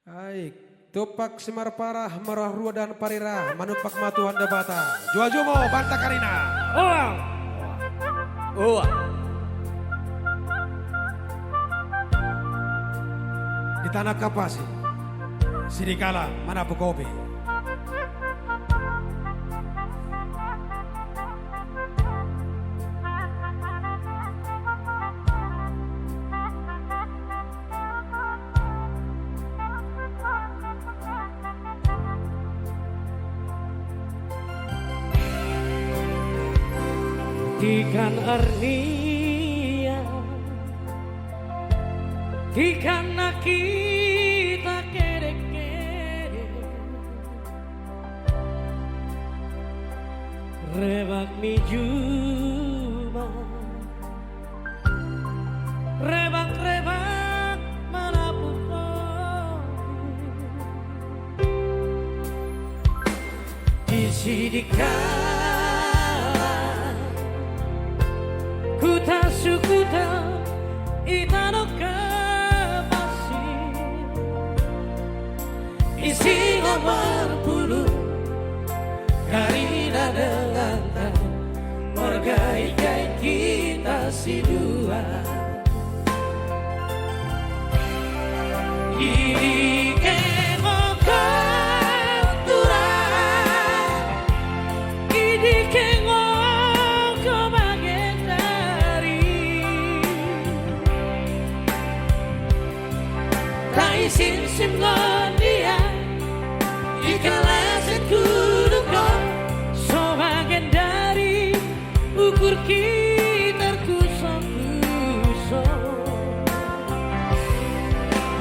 Baik, Tupak Semar Parah, Merah Rua dan Parira, Manupak Matuan Debata, Jua Jumo, Banta Karina. Di Tanah Kapasi, Sidikala, Manapu Kopi. Ikan arnia, ikan nakita kere-kere, rebak mi juma, rebak-rebak manapu kau, di sidikala kuta sukuta itano kapasi isi nomor puluh karina dengan mergai-gai kita si dua sim dia ikalasan kudu kau sebagian dari ukur kita kusok-kusok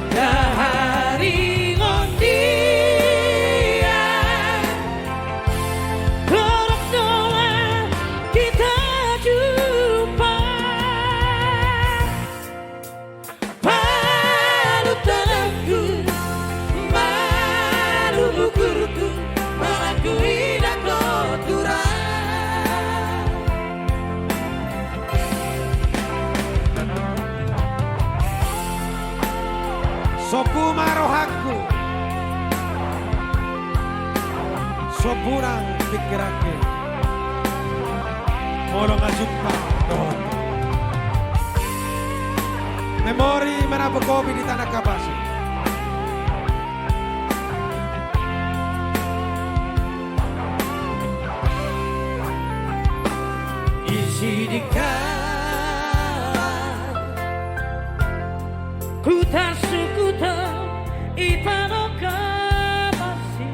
dari ngondia korok doa kita jumpa palut tanahku bukurku melakui dan kotoran Sopu marohaku, sopurang pikirake, molong asumpa dohon. Memori Manapu Kopi di Tanah Kapasi. Sidikala kuta sukuta itano kapasi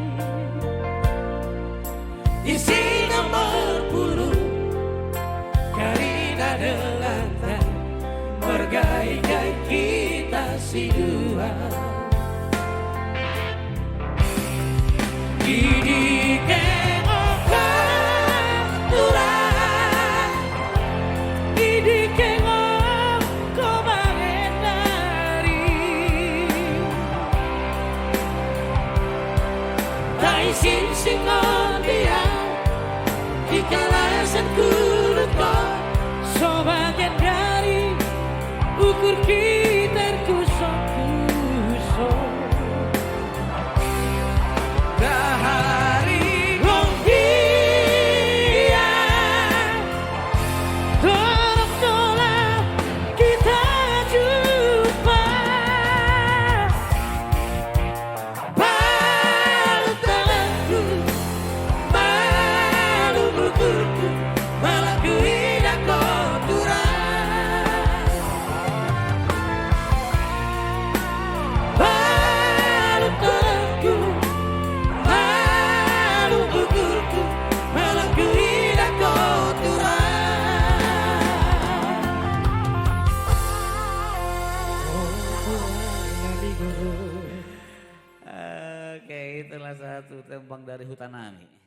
isi nomor puluh karina delantang mergai-gai kita si dua Sing-singon dia ikalasan kudu kau sebagian dari ukur kita kusok-kusok dari ngondia korok dola kita jumpa Oke, itulah satu tembang dari Hutanami.